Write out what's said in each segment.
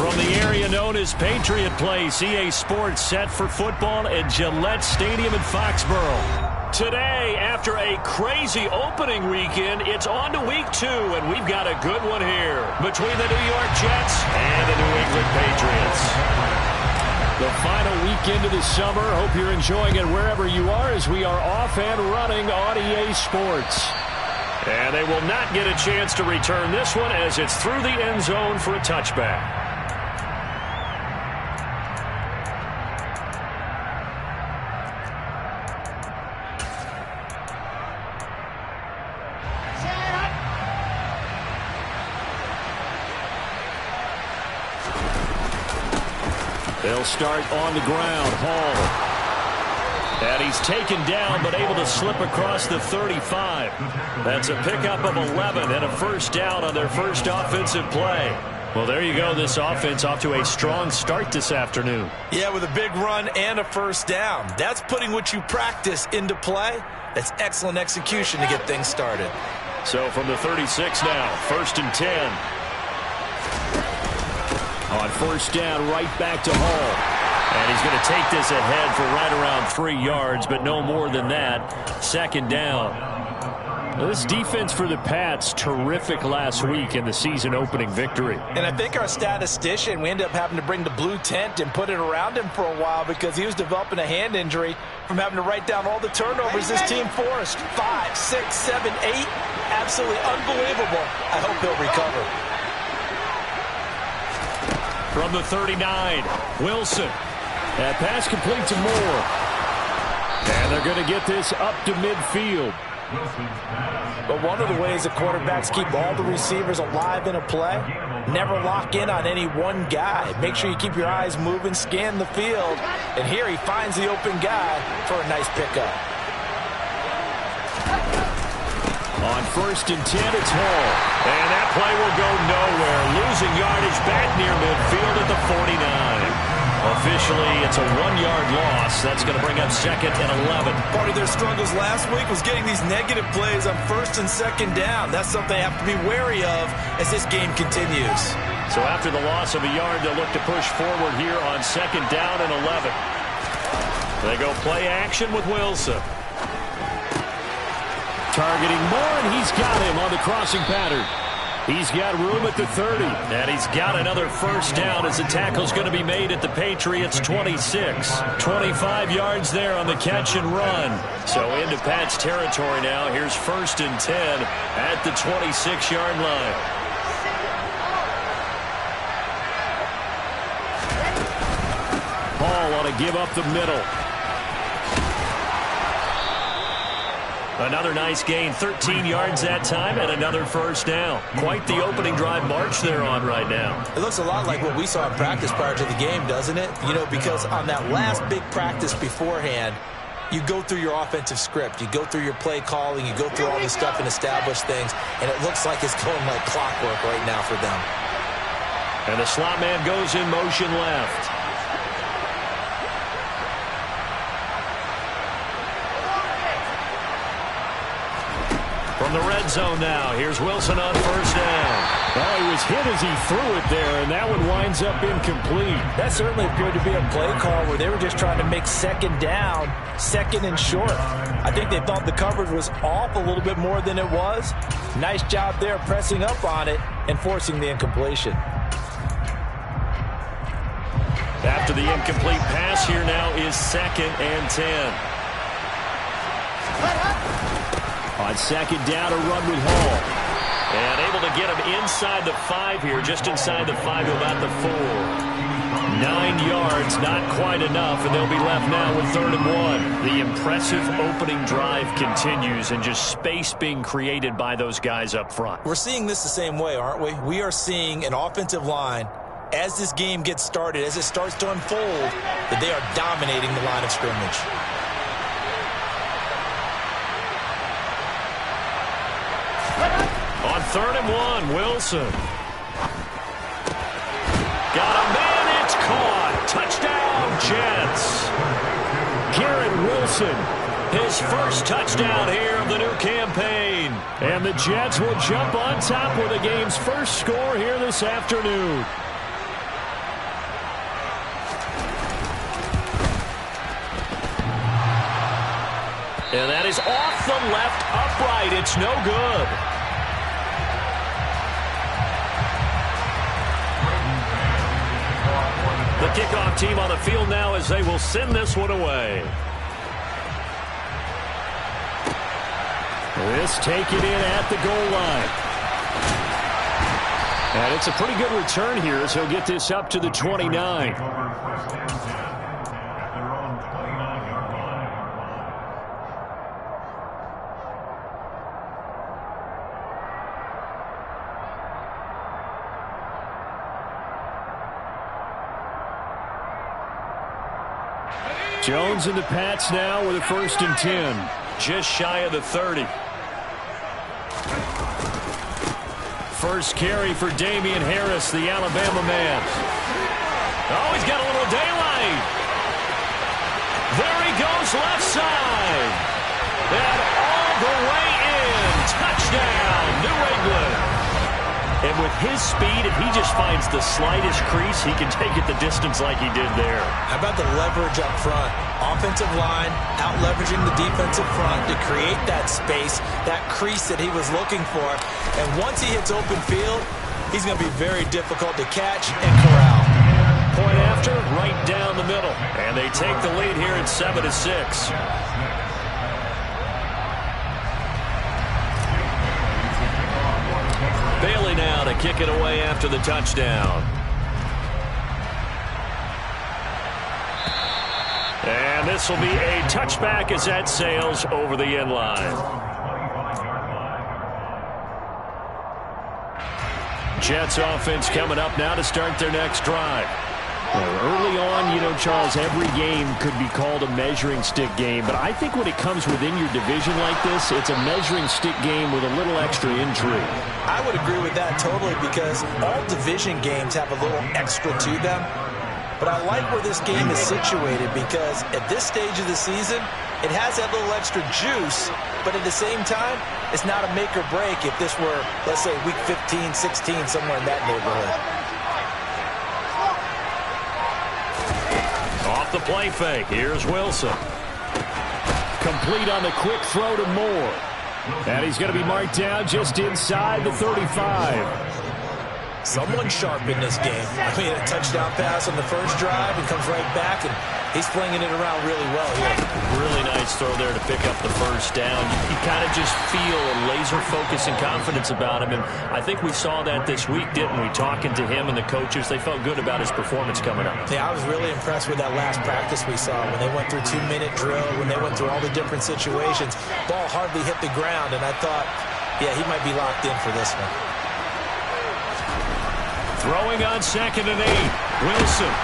From the area known as Patriot Place, EA Sports set for football at Gillette Stadium in Foxborough. Today, after a crazy opening weekend, it's on to week 2, and we've got a good one here between the New York Jets and the New England Patriots. The final weekend of the summer. Hope you're enjoying it wherever you are as we are off and running on EA Sports. And they will not get a chance to return this one as it's through the end zone for a touchback. They'll start on the ground. Hall. And he's taken down, but able to slip across the 35. That's a pickup of 11 and a first down on their first offensive play. Well, there you go. This offense off to a strong start this afternoon. Yeah, with a big run and a first down. That's putting what you practice into play. That's excellent execution to get things started. So from the 36 now, 1st and 10. On first down, right back to Hall. And he's going to take this ahead for right around 3 yards, but no more than that. 2nd down. Now, this defense for the Pats, terrific last week in the season opening victory. And I think our statistician, we ended up having to bring the blue tent and put it around him for a while because he was developing a hand injury from having to write down all the turnovers this team forced. 5, 6, 7, 8. Absolutely unbelievable. I hope he'll recover. From the 39, Wilson. That pass complete to Moore. And they're going to get this up to midfield. But one of the ways the quarterbacks keep all the receivers alive in a play, never lock in on any one guy. Make sure you keep your eyes moving, scan the field. And here he finds the open guy for a nice pickup. On 1st and 10, it's Hall. And that play will go nowhere. Losing yardage back near midfield at the 49. Officially, it's a 1-yard loss. That's going to bring up 2nd and 11. Part of their struggles last week was getting these negative plays on 1st and 2nd down. That's something they have to be wary of as this game continues. So after the loss of a yard, they'll look to push forward here on 2nd down and 11. They go play action with Wilson. Targeting Moore, and he's got him on the crossing pattern. He's got room at the 30. And he's got another first down as the tackle's going to be made at the Patriots' 26. 25 yards there on the catch and run. So into Pat's territory now. Here's 1st and 10 at the 26-yard line. Hall ought to give up the middle. Another nice gain, 13 yards that time, and another first down. Quite the opening drive march they're on right now. It looks a lot like what we saw in practice prior to the game, doesn't it? You know, because on that last big practice beforehand, you go through your offensive script. You go through your play calling. You go through all this stuff and establish things, and it looks like it's going like clockwork right now for them. And the slot man goes in motion left. From the red zone now, here's Wilson on first down. Well, he was hit as he threw it there, and that one winds up incomplete. That certainly appeared to be a play call where they were just trying to make 2nd down, 2nd and short. I think they thought the coverage was off a little bit more than it was. Nice job there pressing up on it and forcing the incompletion. After the incomplete pass, here now is 2nd and 10. On 2nd down, a run with Hall. And able to get him inside the 5 here, just inside the 5 to about the 4. 9 yards, not quite enough, and they'll be left now with 3rd and 1. The impressive opening drive continues, and just space being created by those guys up front. We're seeing this the same way, aren't we? We are seeing an offensive line, as this game gets started, as it starts to unfold, that they are dominating the line of scrimmage. On 3rd and 1, Wilson. Got a man, it's caught. Touchdown, Jets. Garrett Wilson, his first touchdown here of the new campaign. And the Jets will jump on top with the game's first score here this afternoon. And that is off the left upright. It's no good. The kickoff team on the field now as they will send this one away. This take it in at the goal line. And it's a pretty good return here as he'll get this up to the 29. Jones and the Pats now with a 1st and 10. Just shy of the 30. First carry for Damian Harris, the Alabama man. Oh, he's got a little daylight. There he goes, left side. And all the way in. Touchdown, New England. And with his speed, if he just finds the slightest crease, he can take it the distance like he did there. How about the leverage up front? Offensive line out-leveraging the defensive front to create that space, that crease that he was looking for. And once he hits open field, he's going to be very difficult to catch and corral. Point after, right down the middle. And they take the lead here at 7-6. Bailey now to kick it away after the touchdown. And this will be a touchback as that sails over the end line. Jets offense coming up now to start their next drive. Early on, you know, Charles, every game could be called a measuring stick game. But I think when it comes within your division like this, it's a measuring stick game with a little extra intrigue. I would agree with that totally because all division games have a little extra to them. But I like where this game is situated because at this stage of the season, it has that little extra juice. But at the same time, it's not a make or break if this were, let's say, week 15, 16, somewhere in that neighborhood. Off the play fake. Here's Wilson. Complete on the quick throw to Moore. And he's going to be marked down just inside the 35. Someone sharp in this game. I mean, a touchdown pass on the first drive and comes right back, and he's flinging it around really well here. Really nice throw there to pick up the first down. You kind of just feel a laser focus and confidence about him, and I think we saw that this week, didn't we? Talking to him and the coaches, they felt good about his performance coming up. Yeah, I was really impressed with that last practice we saw when they went through 2-minute drill, when they went through all the different situations. Ball hardly hit the ground, and I thought, yeah, he might be locked in for this one. Throwing on 2nd and 8. Wilson.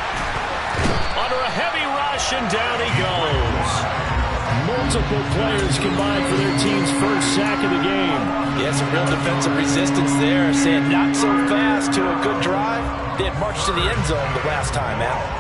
Under a heavy rush, and down he goes. Multiple players combined for their team's first sack of the game. Yeah, some real defensive resistance there, saying not so fast to a good drive. They had marched to the end zone the last time out.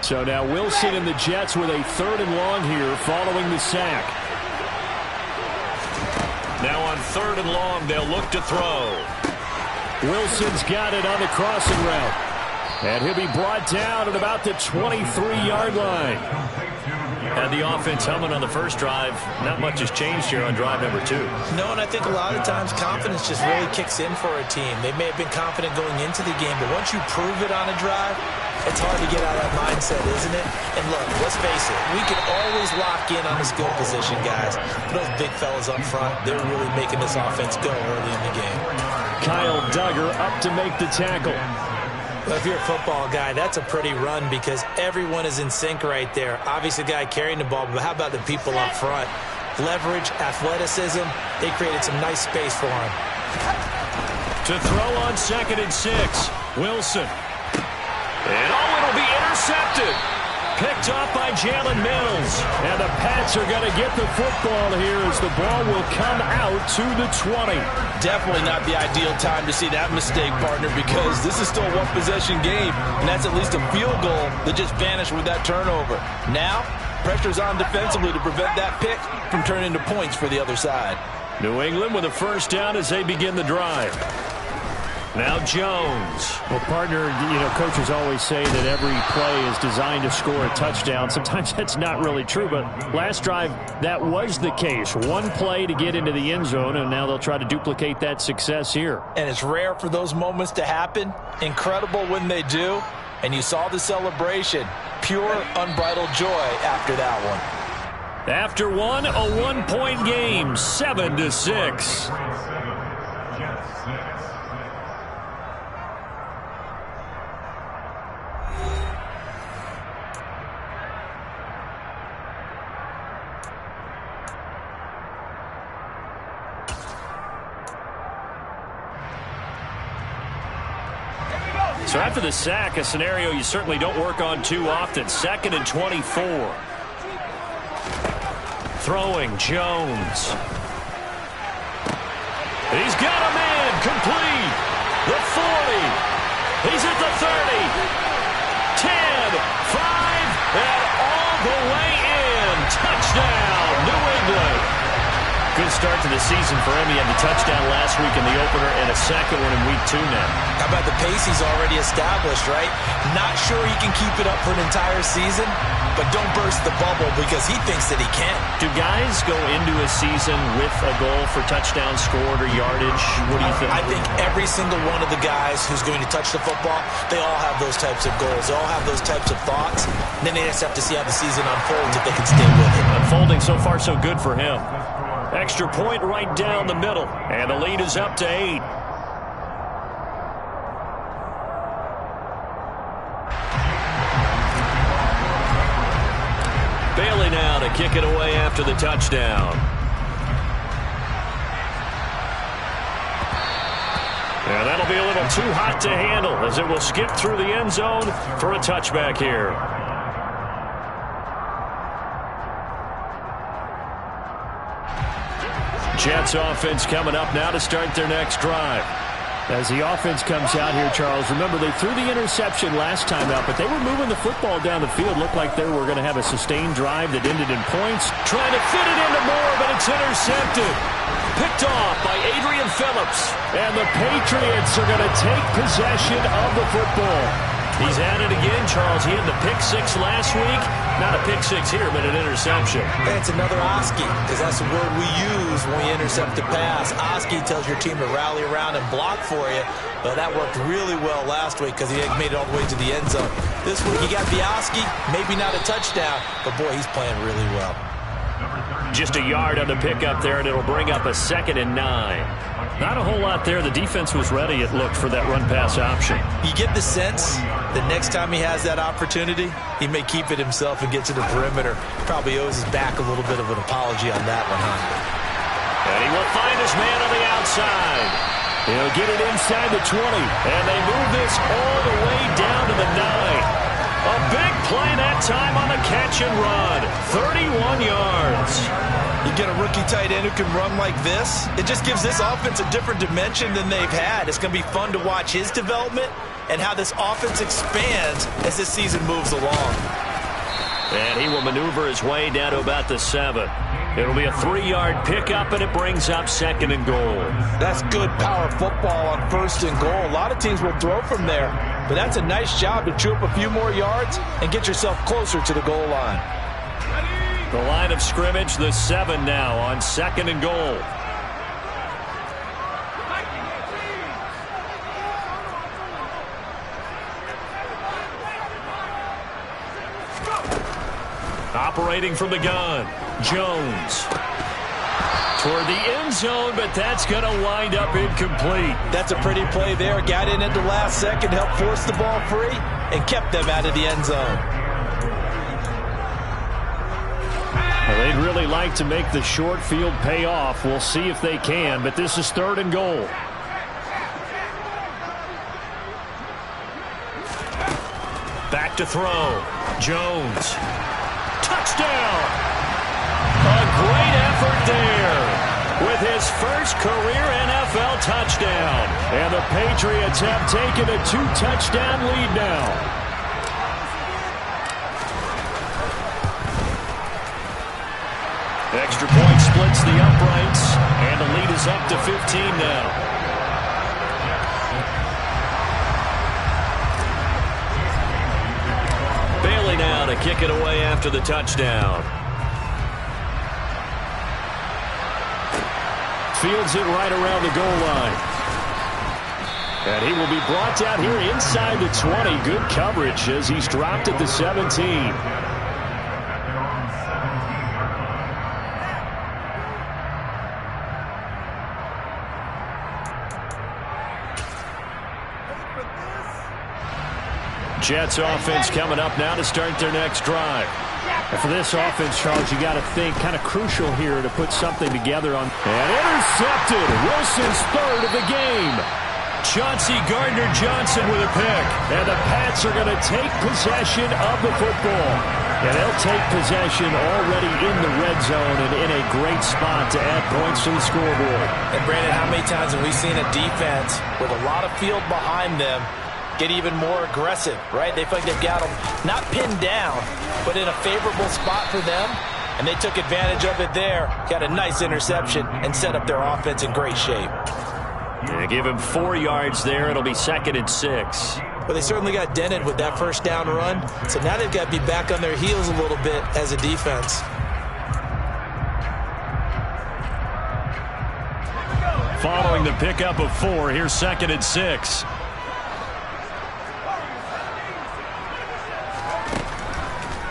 So now Wilson and the Jets with a 3rd and long here following the sack. Now on 3rd and long, they'll look to throw. Wilson's got it on the crossing route. And he'll be brought down at about the 23-yard line. Had the offense humming on the first drive. Not much has changed here on drive number 2. No, and I think a lot of times confidence just really kicks in for a team. They may have been confident going into the game, but once you prove it on a drive, it's hard to get out of that mindset, isn't it? And look, let's face it, we can always lock in on the skill position, guys. But those big fellas up front, they're really making this offense go early in the game. Kyle Duggar up to make the tackle. Well, if you're a football guy, that's a pretty run because everyone is in sync right there. Obviously, the guy carrying the ball, but how about the people up front? Leverage, athleticism, they created some nice space for him. To throw on 2nd and 6, Wilson. And it'll be intercepted. Picked up by Jalen Mills. And the Pats are going to get the football here as the ball will come out to the 20. Definitely not the ideal time to see that mistake, partner, because this is still a one-possession game, and that's at least a field goal that just vanished with that turnover. Now, pressure's on defensively to prevent that pick from turning into points for the other side. New England with a first down as they begin the drive. Now Jones. Well, partner, coaches always say that every play is designed to score a touchdown. Sometimes that's not really true, but last drive, that was the case. One play to get into the end zone, and now they'll try to duplicate that success here. And it's rare for those moments to happen. Incredible when they do. And you saw the celebration. Pure, unbridled joy after that one. After one, a 1-point game, 7-6. So after the sack, a scenario you certainly don't work on too often. 2nd and 24. Throwing, Jones. He's got a man, complete. The 40. He's at the 30. 10, 5, and all the way in. Touchdown, New England. Good start to the season for him. He had the touchdown last week in the opener and a second one in week 2 now. How about the pace he's already established, right? Not sure he can keep it up for an entire season, but don't burst the bubble because he thinks that he can. Do guys go into a season with a goal for touchdown scored or yardage? What do you think? I think every single one of the guys who's going to touch the football, they all have those types of goals. They all have those types of thoughts. And then they just have to see how the season unfolds if they can stay with it. Unfolding so far so good for him. Extra point right down the middle. And the lead is up to 8. Bailey now to kick it away after the touchdown. And that'll be a little too hot to handle as it will skip through the end zone for a touchback here. Jets offense coming up now to start their next drive. As the offense comes out here, Charles, remember they threw the interception last time out, but they were moving the football down the field. Looked like they were going to have a sustained drive that ended in points. Trying to fit it into Moore, but it's intercepted. Picked off by Adrian Phillips. And the Patriots are going to take possession of the football. He's at it again, Charles. He had the pick 6 last week. Not a pick 6 here, but an interception. And it's another Oski, because that's the word we use when we intercept a pass. Oski tells your team to rally around and block for you. But that worked really well last week because he made it all the way to the end zone. This week he got the Oski, maybe not a touchdown, but boy, he's playing really well. Just a yard on the pickup there, and it'll bring up a 2nd and 9. Not a whole lot there. The defense was ready, it looked, for that run-pass option. You get the sense that next time he has that opportunity, he may keep it himself and get to the perimeter. Probably owes his back a little bit of an apology on that one, huh? And he will find his man on the outside. He'll get it inside the 20, and they move this all the way down to the 9. A big play that time on the catch and run. 31 yards. You get a rookie tight end who can run like this, it just gives this offense a different dimension than they've had. It's going to be fun to watch his development and how this offense expands as this season moves along. And he will maneuver his way down to about the 7. It'll be a 3-yard pickup, and it brings up 2nd and goal. That's good power football on 1st and goal. A lot of teams will throw from there, but that's a nice job to chew up a few more yards and get yourself closer to the goal line. The line of scrimmage, the 7 now on 2nd and goal. Operating from the gun, Jones. Toward the end zone, but that's going to wind up incomplete. That's a pretty play there. Got in at the last second, helped force the ball free, and kept them out of the end zone. Well, they'd really like to make the short field pay off. We'll see if they can, but this is 3rd and goal. Back to throw. Jones. Touchdown! A great effort there with his first career NFL touchdown. And the Patriots have taken a 2-touchdown lead now. Extra point splits the uprights, and the lead is up to 15 now. Bailey now to kick it away after the touchdown. Fields it right around the goal line. And he will be brought down here inside the 20. Good coverage as he's dropped at the 17. Jets offense coming up now to start their next drive. And for this offense, Charles, you got to think kind of crucial here to put something together on. And intercepted. Wilson's third of the game. Chauncey Gardner-Johnson with a pick. And the Pats are going to take possession of the football. And they'll take possession already in the red zone and in a great spot to add points to the scoreboard. And Brandon, how many times have we seen a defense with a lot of field behind them get even more aggressive, right? They feel like they've got them not pinned down, but in a favorable spot for them, and they took advantage of it there, got a nice interception, and set up their offense in great shape. Yeah, give him 4 yards there. It'll be 2nd and 6. But they certainly got dented with that first down run, so now they've got to be back on their heels a little bit as a defense. Following the pickup of 4, here's 2nd and 6.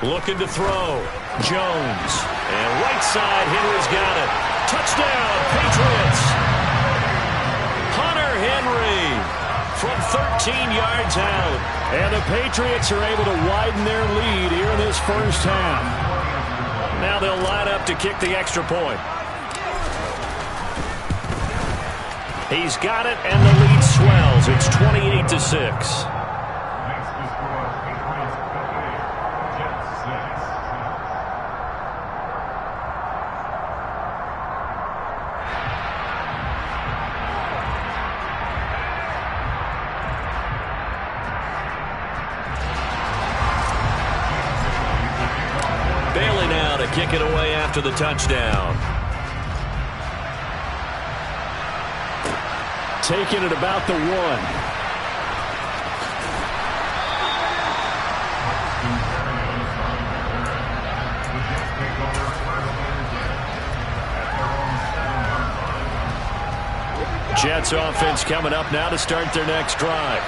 Looking to throw. Jones. And right side, Henry's got it. Touchdown, Patriots. Hunter Henry from 13 yards out. And the Patriots are able to widen their lead here in this first half. Now they'll line up to kick the extra point. He's got it, and the lead swells. It's 28-6. Kick it away after the touchdown. Taking it about the 1. Jets offense coming up now to start their next drive.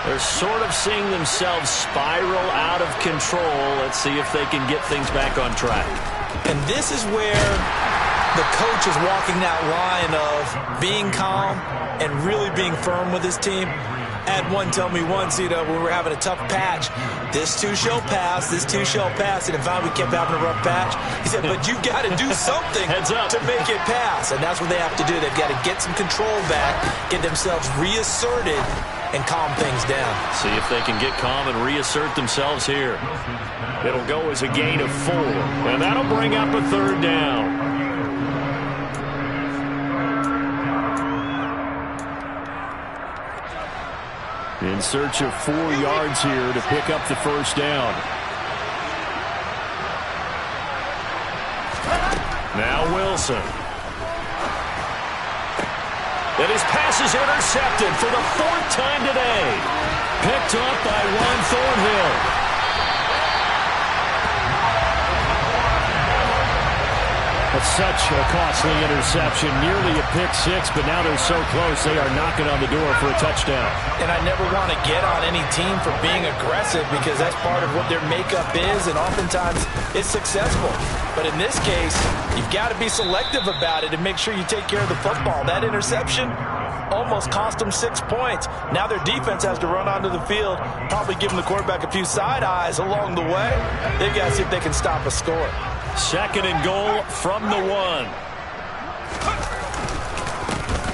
They're sort of seeing themselves spiral out of control. Let's see if they can get things back on track. And this is where the coach is walking that line of being calm and really being firm with his team. Had one tell me once, when we were having a tough patch, this too shall pass, this too shall pass. And in fact, we kept having a rough patch. He said, but you've got to do something to make it pass. And that's what they have to do. They've got to get some control back, get themselves reasserted, and calm things down. See if they can get calm and reassert themselves here. It'll go as a gain of 4, and that'll bring up a 3rd down. In search of 4 yards here to pick up the first down. Now Wilson. And his pass is intercepted for the 4th time today. Picked up by Juan Thornhill. That's such a costly interception. Nearly a pick 6, but now they're so close they are knocking on the door for a touchdown. And I never want to get on any team for being aggressive because that's part of what their makeup is, and oftentimes it's successful. But in this case, you've got to be selective about it and make sure you take care of the football. That interception almost cost them 6 points. Now their defense has to run onto the field, probably giving the quarterback a few side eyes along the way. They've got to see if they can stop a score. 2nd and goal from the 1.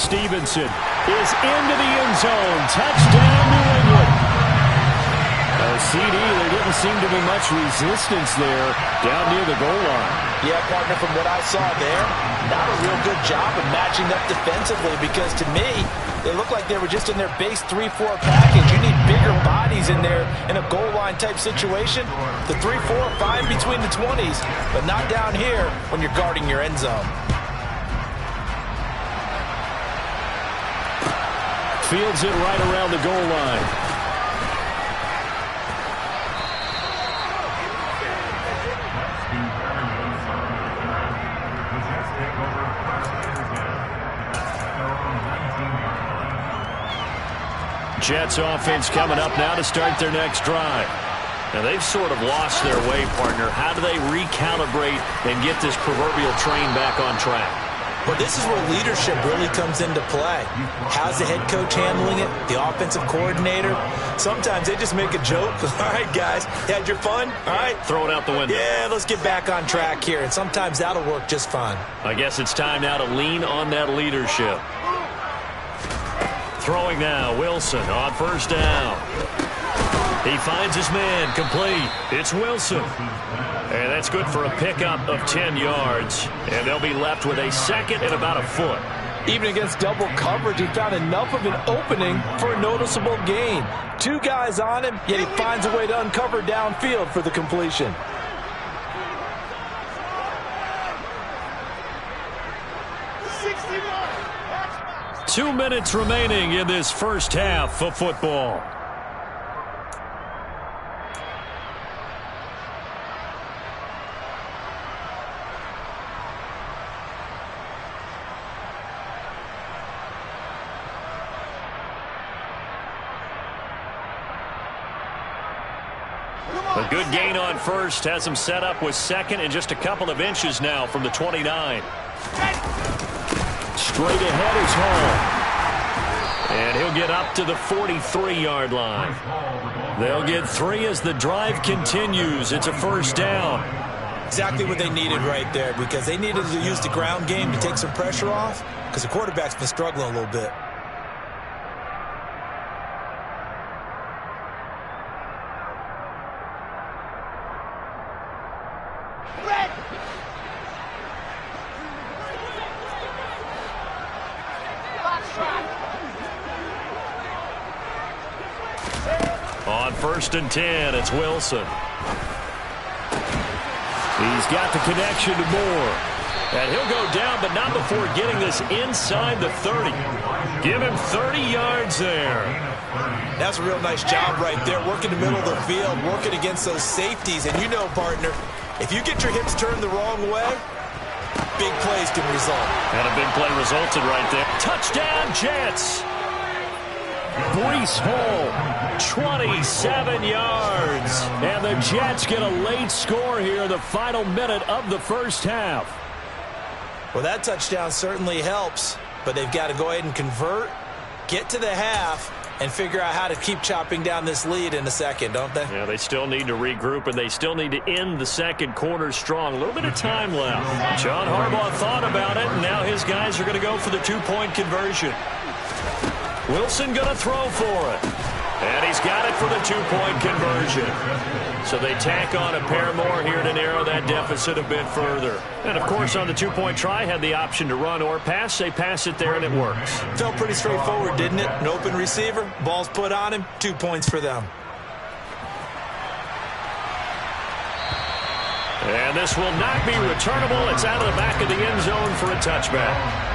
Stevenson is into the end zone. Touchdown, New England. A a CD. There didn't seem to be much resistance there down near the goal line. Yeah, partner, from what I saw there, not a real good job of matching up defensively, because to me, they looked like they were just in their base 3-4 package. You need bigger bodies in there in a goal line type situation. The 3-4, fine between the 20s, but not down here when you're guarding your end zone. Fields it right around the goal line. Jets offense coming up now to start their next drive. Now they've sort of lost their way, partner. How do they recalibrate and get this proverbial train back on track? Well, this is where leadership really comes into play. How's the head coach handling it? The offensive coordinator? Sometimes they just make a joke. All right, guys, you had your fun? All right. Throw it out the window. Yeah, let's get back on track here. And sometimes that'll work just fine. I guess it's time now to lean on that leadership. Throwing now, Wilson on first down. He finds his man, complete. It's Wilson. And that's good for a pickup of 10 yards. And they'll be left with a second and about a foot. Even against double coverage, he found enough of an opening for a noticeable gain. Two guys on him, yet he finds a way to uncover downfield for the completion. Two minutes remaining in this first half of football. A good gain on first has him set up with second and just a couple of inches now from the 29. Straight ahead is Hall. And he'll get up to the 43-yard line. They'll get 3 as the drive continues. It's a first down. Exactly what they needed right there, because they needed to use the ground game to take some pressure off, because the quarterback's been struggling a little bit. On first and 10, it's Wilson. He's got the connection to Moore. And he'll go down, but not before getting this inside the 30. Give him 30 yards there. That's a real nice job right there, working the middle of the field, working against those safeties. And you know, partner, if you get your hips turned the wrong way, big plays can result. And a big play resulted right there. Touchdown, Jets. Breece Hall, 27 yards. And the Jets get a late score here in the final minute of the first half. Well, that touchdown certainly helps, but they've got to go ahead and convert, get to the half, and figure out how to keep chopping down this lead in the second, don't they? Yeah, they still need to regroup, and they still need to end the second quarter strong. A little bit of time left. John Harbaugh thought about it, and now his guys are going to go for the two-point conversion. Wilson going to throw for it. And he's got it for the two-point conversion. So they tack on a pair more here to narrow that deficit a bit further. And, of course, on the two-point try, had the option to run or pass. They pass it there, and it works. Felt pretty straightforward, didn't it? An open receiver, ball's put on him, 2 points for them. And this will not be returnable. It's out of the back of the end zone for a touchback.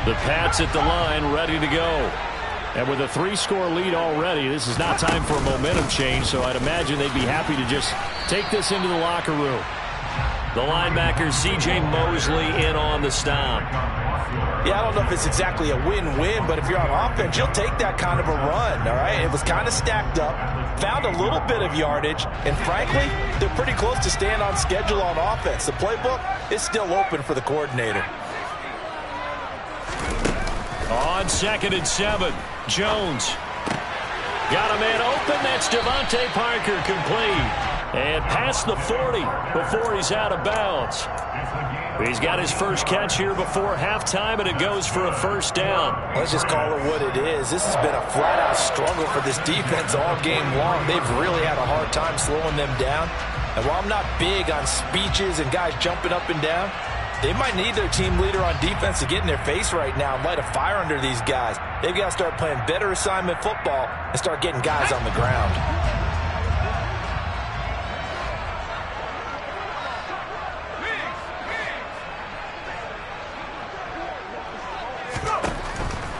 The Pats at the line, ready to go. And with a 3-score lead already, this is not time for a momentum change, so I'd imagine they'd be happy to just take this into the locker room. The linebacker, C.J. Mosley, in on the stop. Yeah, I don't know if it's exactly a win-win, but if you're on offense, you'll take that kind of a run, all right? It was kind of stacked up, found a little bit of yardage, and frankly, they're pretty close to staying on schedule on offense. The playbook is still open for the coordinator. On 2nd and 7, Jones. Got a man open. That's Devontae Parker, complete. And past the 40 before he's out of bounds. He's got his first catch here before halftime, and it goes for a first down. Let's just call it what it is. This has been a flat-out struggle for this defense all game long. They've really had a hard time slowing them down. And while I'm not big on speeches and guys jumping up and down, they might need their team leader on defense to get in their face right now and light a fire under these guys. They've got to start playing better assignment football and start getting guys on the ground.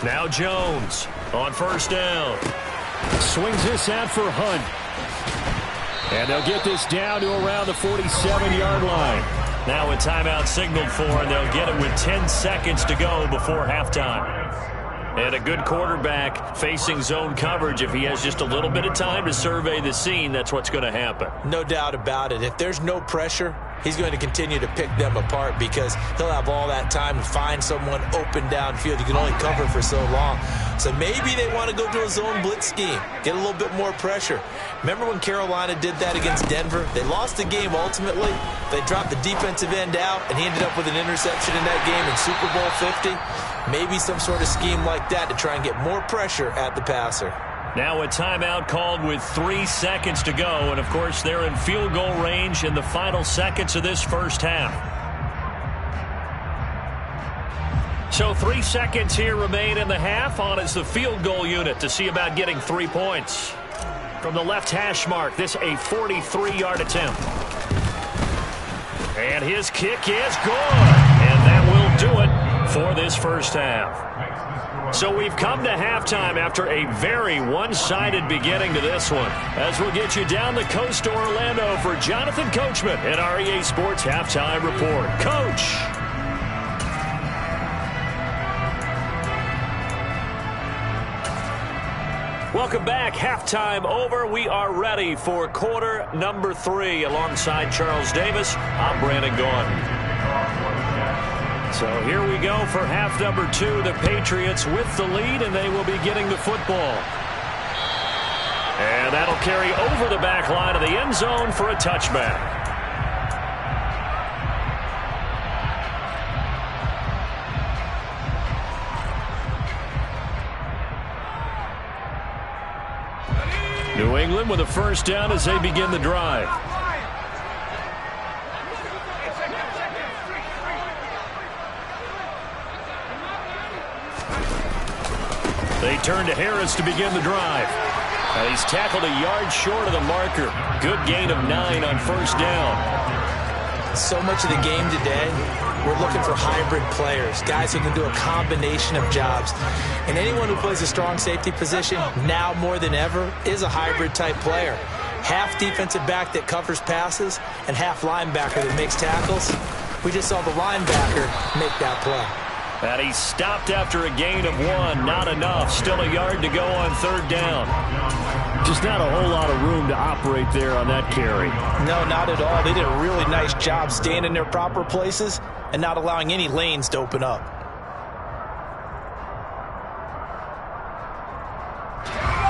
Now Jones on first down. Swings this out for Hunt. And they'll get this down to around the 47-yard line. Now a timeout signaled for, and they'll get it with 10 seconds to go before halftime. And a good quarterback facing zone coverage. If he has just a little bit of time to survey the scene, that's what's going to happen. No doubt about it. If there's no pressure, he's going to continue to pick them apart because he'll have all that time to find someone open downfield. You can only cover for so long. So maybe they want to go to a zone blitz scheme, get a little bit more pressure. Remember when Carolina did that against Denver? They lost the game ultimately. They dropped the defensive end out, and he ended up with an interception in that game in Super Bowl 50. Maybe some sort of scheme like that to try and get more pressure at the passer. Now a timeout called with 3 seconds to go. And, of course, they're in field goal range in the final seconds of this first half. So 3 seconds here remain in the half. On is the field goal unit to see about getting 3 points. From the left hash mark, this a 43-yard attempt. And his kick is good. And that will do it for this first half. So we've come to halftime after a very one-sided beginning to this one. As we'll get you down the coast to Orlando for Jonathan Coachman at our EA Sports Halftime Report. Coach. Welcome back. Halftime over. We are ready for quarter number 3. Alongside Charles Davis, I'm Brandon Gaudin. So here we go for half number 2. The Patriots with the lead, and they will be getting the football. And that'll carry over the back line of the end zone for a touchback. New England with a first down as they begin the drive. They turn to Harris to begin the drive. He's tackled a yard short of the marker. Good gain of 9 on first down. So much of the game today, we're looking for hybrid players, guys who can do a combination of jobs. And anyone who plays a strong safety position, now more than ever, is a hybrid-type player. Half defensive back that covers passes and half linebacker that makes tackles. We just saw the linebacker make that play. And he stopped after a gain of 1. Not enough. Still a yard to go on third down. Just not a whole lot of room to operate there on that carry. No, not at all. They did a really nice job staying in their proper places and not allowing any lanes to open up.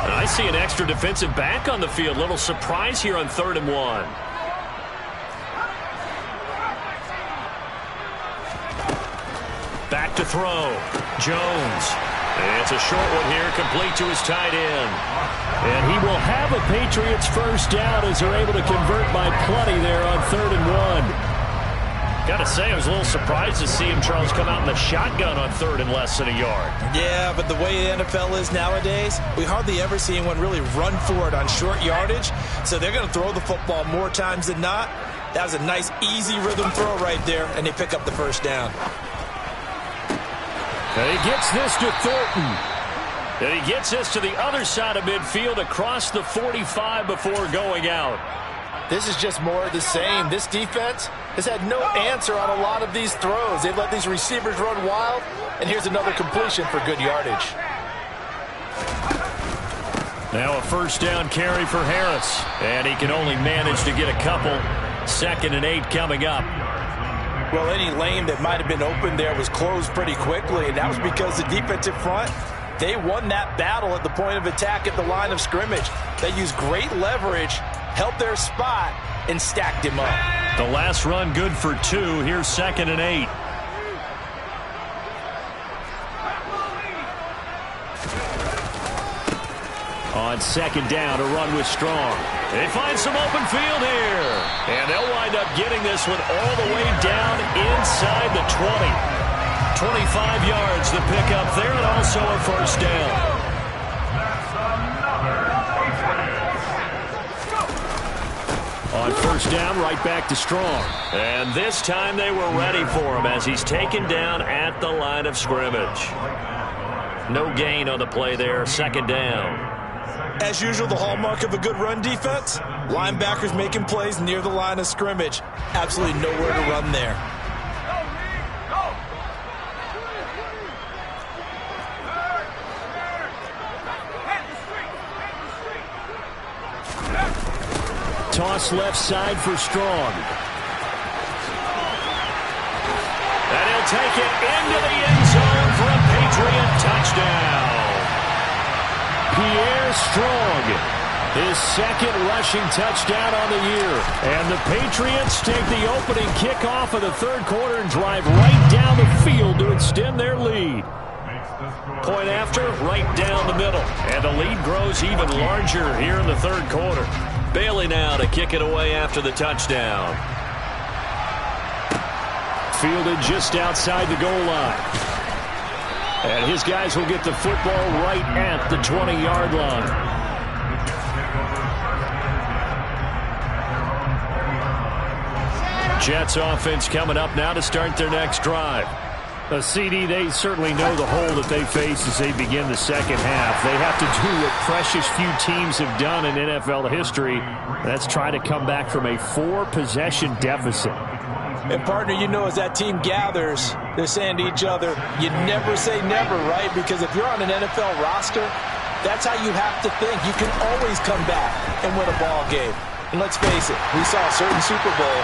And I see an extra defensive back on the field. Little surprise here on 3rd and 1. Back to throw. Jones. It's a short one here, complete to his tight end. And he will have a Patriots first down as they're able to convert by plenty there on 3rd and 1. Got to say, I was a little surprised to see him, Charles, come out in the shotgun on 3rd and less than a yard. Yeah, but the way the NFL is nowadays, we hardly ever see anyone really run for it on short yardage. So they're going to throw the football more times than not. That was a nice, easy rhythm throw right there, and they pick up the first down. And he gets this to Thornton. And he gets this to the other side of midfield across the 45 before going out. This is just more of the same. This defense has had no answer on a lot of these throws. They've let these receivers run wild, and here's another completion for good yardage. Now a first down carry for Harris, and he can only manage to get a couple. 2nd and 8 coming up. Well, any lane that might have been open there was closed pretty quickly, and that was because the defensive front They won that battle at the point of attack at the line of scrimmage. They used great leverage, held their spot, and stacked him up. The last run good for 2. Here's 2nd and 8. On 2nd down, a run with Strong. They find some open field here. And they'll wind up getting this one all the way down inside the 20. 25 yards the pickup there, and also a first down. On 1st down, right back to Strong. And this time they were ready for him as he's taken down at the line of scrimmage. No gain on the play there, 2nd down. As usual, the hallmark of a good run defense, linebackers making plays near the line of scrimmage. Absolutely nowhere to run there. Toss left side for Strong. And he'll take it into the end zone for a Patriot touchdown. Pierre Strong, his 2nd rushing touchdown on the year. And the Patriots take the opening kickoff of the 3rd quarter and drive right down the field to extend their lead. Point after, right down the middle. And the lead grows even larger here in the 3rd quarter. Bailey now to kick it away after the touchdown. Fielded just outside the goal line. And his guys will get the football right at the 20-yard line. Jets offense coming up now to start their next drive. A CD, they certainly know the hole that they face as they begin the 2nd half. They have to do what precious few teams have done in NFL history. That's try to come back from a 4-possession deficit. And, partner, you know, as that team gathers, they're saying to each other, you never say never, right? Because if you're on an NFL roster, that's how you have to think. You can always come back and win a ball game. And let's face it, we saw a certain Super Bowl,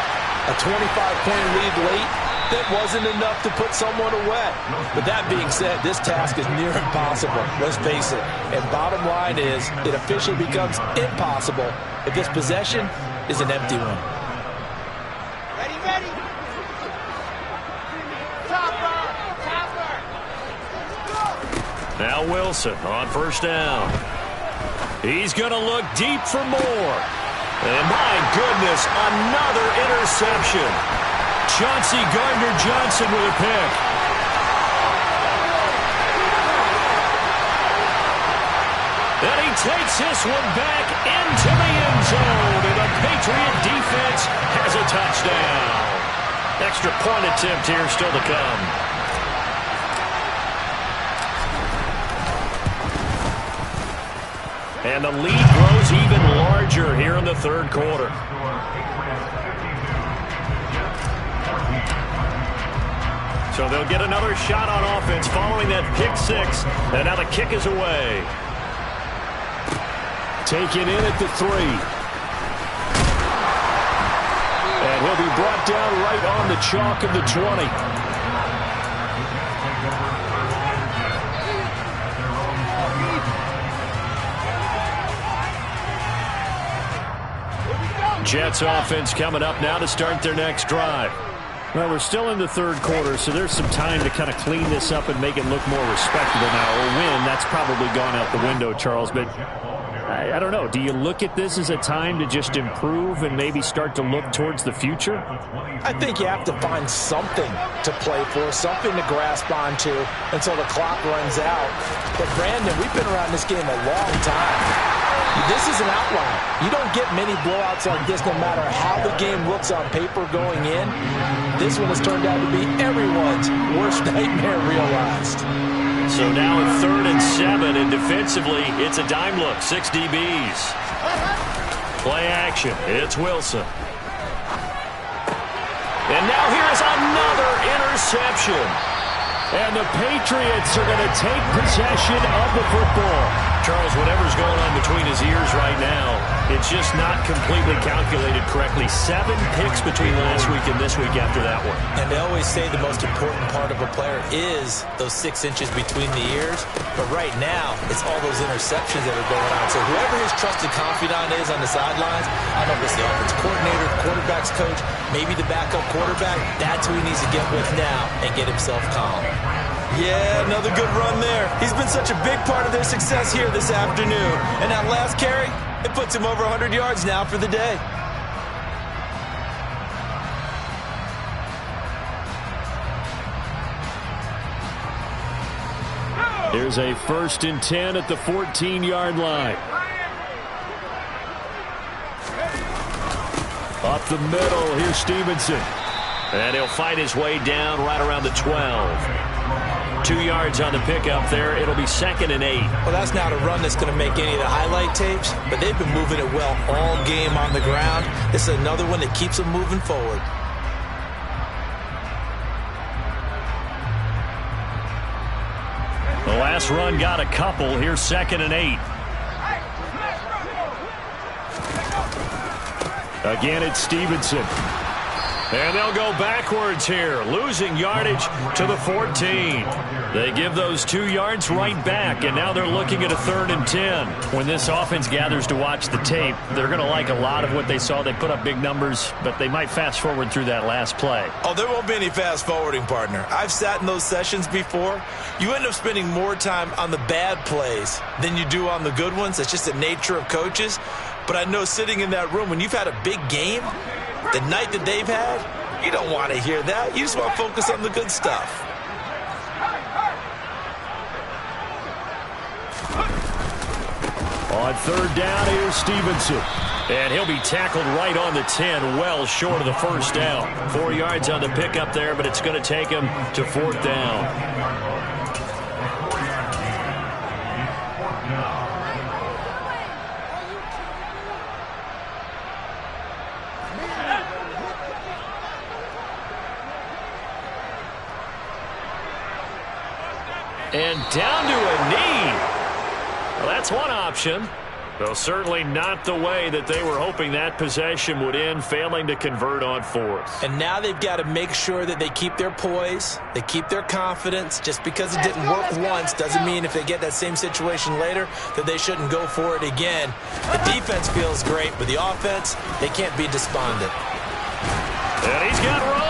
a 25-point lead late, that wasn't enough to put someone away. But that being said, this task is near impossible. Let's face it. And bottom line is, it officially becomes impossible if this possession is an empty one. Ready. Now Wilson on 1st down. He's going to look deep for more. And my goodness, another interception. Chauncey Gardner-Johnson with a pick. And he takes this one back into the end zone. And the Patriot defense has a touchdown. Extra point attempt here still to come. And the lead grows even larger here in the 3rd quarter. So they'll get another shot on offense following that pick 6. And now the kick is away. Taken in at the 3. And he'll be brought down right on the chalk of the 20. Jets offense coming up now to start their next drive. Well, we're still in the 3rd quarter, so there's some time to kind of clean this up and make it look more respectable now. A win, that's probably gone out the window, Charles. But I don't know. Do you look at this as a time to just improve and maybe start to look towards the future? I think you have to find something to play for, something to grasp onto until the clock runs out. But, Brandon, we've been around this game a long time. This is an outlier. You don't get many blowouts like this no matter how the game looks on paper going in. This one has turned out to be everyone's worst nightmare realized. So now at 3rd and 7, and defensively, it's a dime look, 6 DBs. Play action, it's Wilson. And now here's another interception. And the Patriots are going to take possession of the football. Charles, whatever's going on between his ears right now, it's just not completely calculated correctly. 7 picks between last week and this week after that one. And they always say the most important part of a player is those 6 inches between the ears. But right now, it's all those interceptions that are going on. So whoever his trusted confidant is on the sidelines, I don't know if it's the offense coordinator, the quarterback's coach, maybe the backup quarterback, that's who he needs to get with now and get himself calm. Yeah, another good run there. He's been such a big part of their success here this afternoon. And that last carry, it puts him over 100 yards now for the day. Here's a 1st and 10 at the 14-yard line. Up the middle, here's Stevenson. And he'll fight his way down right around the 12. 2 yards on the pickup there. It'll be 2nd and 8. Well, that's not a run that's going to make any of the highlight tapes, but they've been moving it well all game on the ground. This is another one that keeps them moving forward. The last run got a couple. Here's 2nd and 8. Again, it's Stevenson. And they'll go backwards here, losing yardage to the 14. They give those 2 yards right back, and now they're looking at a 3rd and 10. When this offense gathers to watch the tape, they're going to like a lot of what they saw. They put up big numbers, but they might fast forward through that last play. Oh, there won't be any fast forwarding, partner. I've sat in those sessions before. You end up spending more time on the bad plays than you do on the good ones. That's just the nature of coaches. But I know sitting in that room, when you've had a big game, the night that they've had, you don't want to hear that. You just want to focus on the good stuff. On 3rd down, here's Stevenson. And he'll be tackled right on the 10, well short of the 1st down. 4 yards on the pickup there, but it's going to take him to 4th down. And down to a knee. Well, that's one option. Though certainly not the way that they were hoping that possession would end, failing to convert on 4th. And now they've got to make sure that they keep their poise, they keep their confidence. Just because it didn't work once doesn't mean if they get that same situation later that they shouldn't go for it again. The defense feels great, but the offense, they can't be despondent. And he's got room.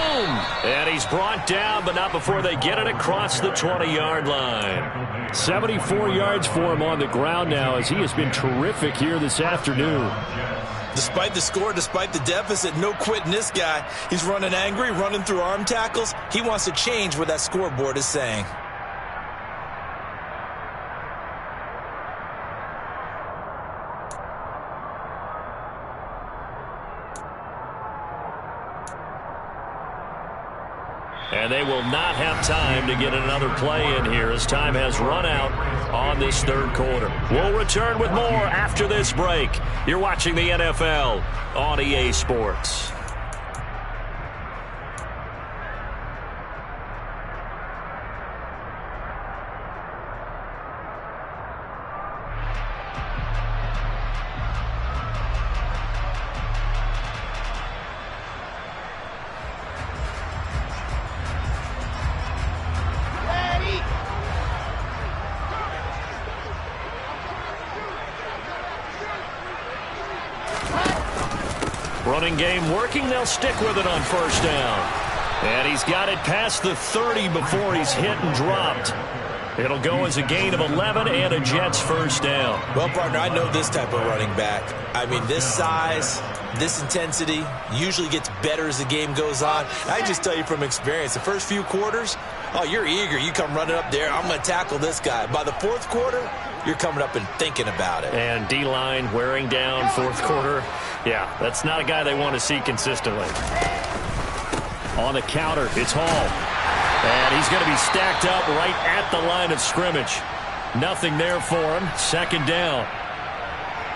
And he's brought down, but not before they get it across the 20-yard line. 74 yards for him on the ground now, as he has been terrific here this afternoon. Despite the score, despite the deficit, no quitting this guy. He's running angry, running through arm tackles. He wants to change what that scoreboard is saying. And they will not have time to get another play in here as time has run out on this 3rd quarter. We'll return with more after this break. You're watching the NFL on EA Sports. Running game working. They'll stick with it on 1st down. And he's got it past the 30 before he's hit and dropped. It'll go as a gain of 11 and a Jets 1st down. Well, partner, I know this type of running back. I mean, this size, this intensity usually gets better as the game goes on. I just tell you from experience, the first few quarters, oh, you're eager. You come running up there. I'm going to tackle this guy. By the 4th quarter, you're coming up and thinking about it. And D-line wearing down 4th quarter. Yeah, that's not a guy they want to see consistently. On the counter, it's Hall. And he's going to be stacked up right at the line of scrimmage. Nothing there for him. 2nd down.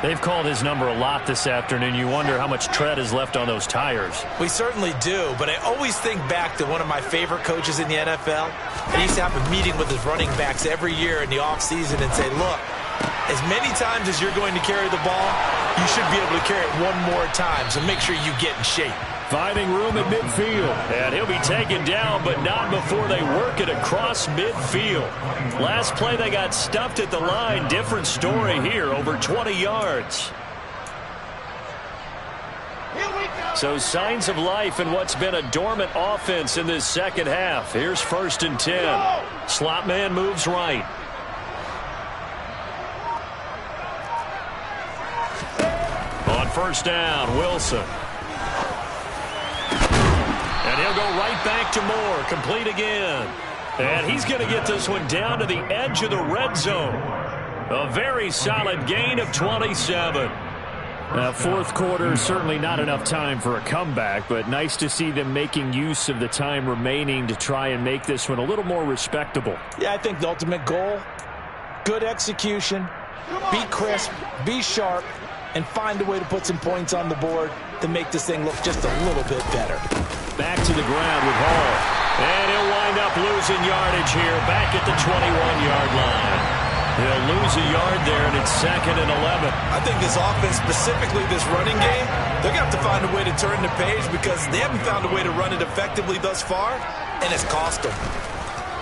They've called his number a lot this afternoon. You wonder how much tread is left on those tires. We certainly do, but I always think back to one of my favorite coaches in the NFL. He used to have a meeting with his running backs every year in the offseason and say, look, as many times as you're going to carry the ball, you should be able to carry it one more time, so make sure you get in shape. Finding room at midfield. And he'll be taken down, but not before they work it across midfield. Last play, they got stuffed at the line. Different story here, over 20 yards. So signs of life in what's been a dormant offense in this second half. Here's 1st and 10. Slot man moves right. On 1st down, Wilson. And he'll go right back to Moore. Complete again. And he's going to get this one down to the edge of the red zone. A very solid gain of 27. Fourth quarter, certainly not enough time for a comeback, but nice to see them making use of the time remaining to try and make this one a little more respectable. Yeah, I think the ultimate goal, good execution, be crisp, be sharp, and find a way to put some points on the board to make this thing look just a little bit better. Back to the ground with Hall. And he'll wind up losing yardage here back at the 21-yard line. He'll lose a yard there, and it's 2nd and 11. I think this offense, specifically this running game, they're going to have to find a way to turn the page because they haven't found a way to run it effectively thus far, and it's cost them.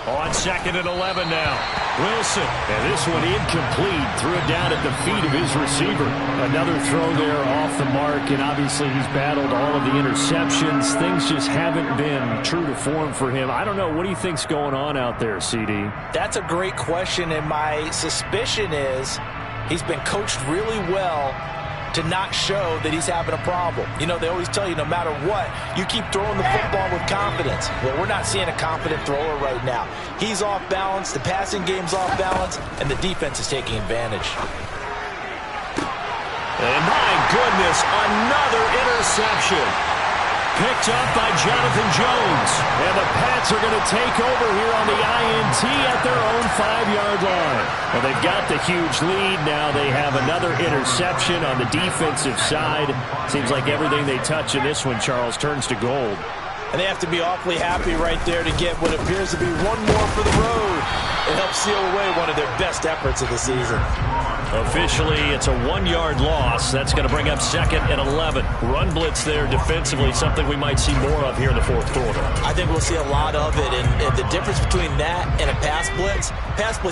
On 2nd and 11 now. Wilson. And this one incomplete. Threw it down at the feet of his receiver. Another throw there off the mark, and obviously he's battled all of the interceptions. Things just haven't been true to form for him. I don't know. What do you think's going on out there, CD? That's a great question, and my suspicion is he's been coached really well to not show that he's having a problem. You know, they always tell you no matter what, you keep throwing the football with confidence. Well, we're not seeing a confident thrower right now. He's off balance, the passing game's off balance, and the defense is taking advantage. And my goodness, another interception. Picked up by Jonathan Jones. And the Pats are going to take over here on the INT at their own 5-yard line. Well, they've got the huge lead. Now they have another interception on the defensive side. Seems like everything they touch in this one, Charles, turns to gold. And they have to be awfully happy right there to get what appears to be one more for the road. It helps seal away one of their best efforts of the season. Officially, it's a 1-yard loss. That's going to bring up 2nd and 11. Run blitz there defensively, something we might see more of here in the fourth quarter. I think we'll see a lot of it, and the difference between that and a pass blitz,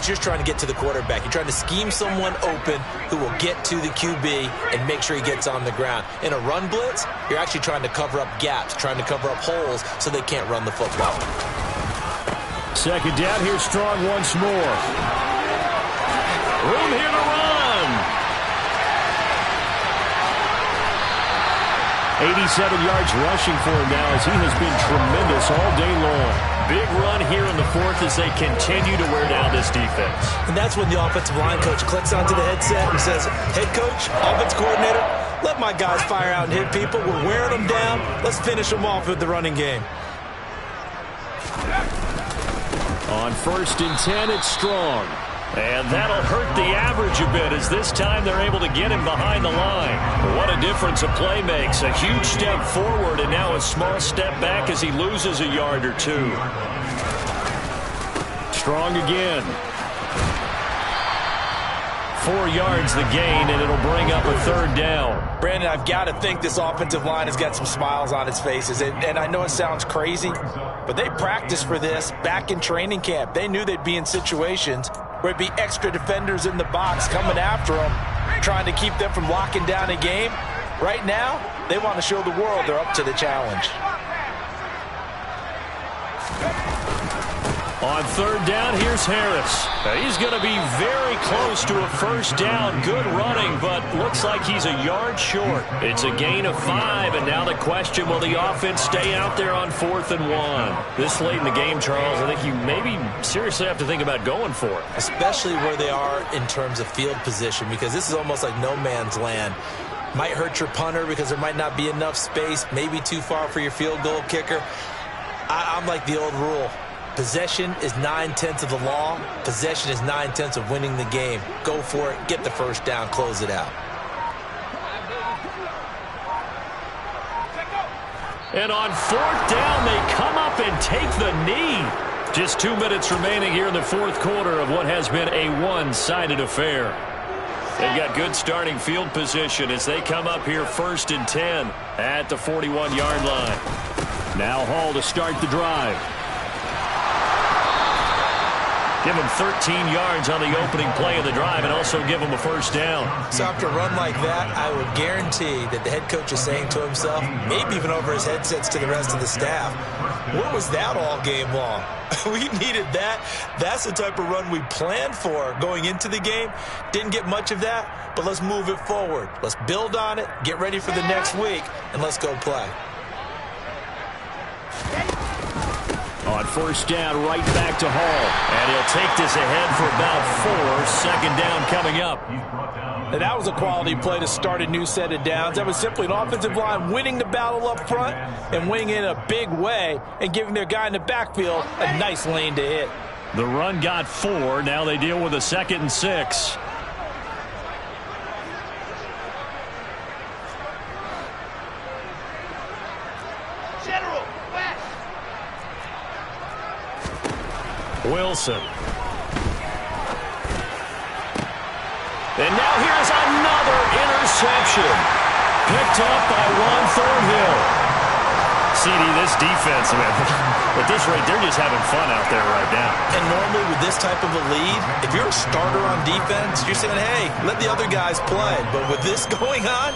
you're trying to get to the quarterback. You're trying to scheme someone open who will get to the QB and make sure he gets on the ground. In a run blitz, you're actually trying to cover up gaps, trying to cover up holes so they can't run the football. 2nd down, here's Strong once more. Room here to run. 87 yards rushing for him now as he has been tremendous all day long. Big run here in the fourth as they continue to wear down this defense. And that's when the offensive line coach clicks onto the headset and says, head coach, offense coordinator, let my guys fire out and hit people. We're wearing them down. Let's finish them off with the running game. On 1st and 10, it's Strong. And that'll hurt the average a bit as this time they're able to get him behind the line. What a difference a play makes. A huge step forward and now a small step back as he loses a yard or two. Strong again. 4 yards the gain, and it'll bring up a 3rd down. Brandon, I've got to think this offensive line has got some smiles on its faces. And I know it sounds crazy, but they practiced for this back in training camp. They knew they'd be in situations where it'd be extra defenders in the box coming after them, trying to keep them from locking down a game. Right now, they want to show the world they're up to the challenge. On 3rd down, here's Harris. He's going to be very close to a 1st down. Good running, but looks like he's a yard short. It's a gain of 5, and now the question, will the offense stay out there on 4th and 1? This late in the game, Charles, I think you maybe seriously have to think about going for it. Especially where they are in terms of field position, because this is almost like no man's land. Might hurt your punter because there might not be enough space, maybe too far for your field goal kicker. I'm like the old rule. Possession is 9/10 of the law. Possession is 9/10 of winning the game. Go for it. Get the 1st down. Close it out. And on 4th down, they come up and take the knee. Just 2 minutes remaining here in the fourth quarter of what has been a one-sided affair. They've got good starting field position as they come up here 1st and 10 at the 41-yard line. Now Hall to start the drive. Give him 13 yards on the opening play of the drive and also give him a first down. So after a run like that, I would guarantee that the head coach is saying to himself, maybe even over his headsets to the rest of the staff, where was that all game long? We needed that. That's the type of run we planned for going into the game. Didn't get much of that, but let's move it forward. Let's build on it, get ready for the next week, and let's go play. On first down, right back to Hall. And he'll take this ahead for about 4. 2nd down coming up. And that was a quality play to start a new set of downs. That was simply an offensive line winning the battle up front and winning in a big way and giving their guy in the backfield a nice lane to hit. The run got 4. Now they deal with a 2nd and 6. Wilson. And now here's another interception. Picked up by Ron Thornhill. CD, this defense, man, at this rate, they're just having fun out there right now. And normally with this type of a lead, if you're a starter on defense, you're saying, hey, let the other guys play. But with this going on,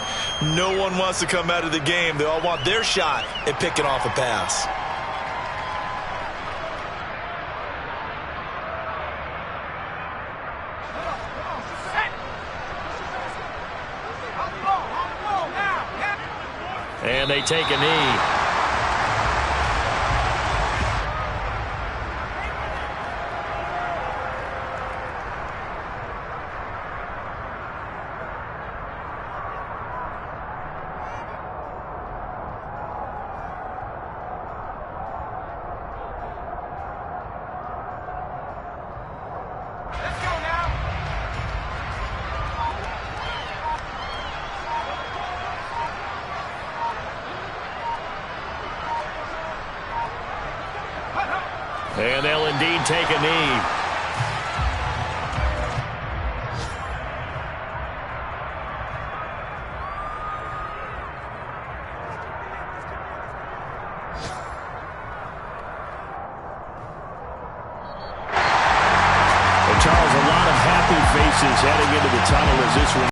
no one wants to come out of the game. They all want their shot at picking off a pass. And they take a knee. And they'll indeed take a knee. And Charles, a lot of happy faces heading into the tunnel as this one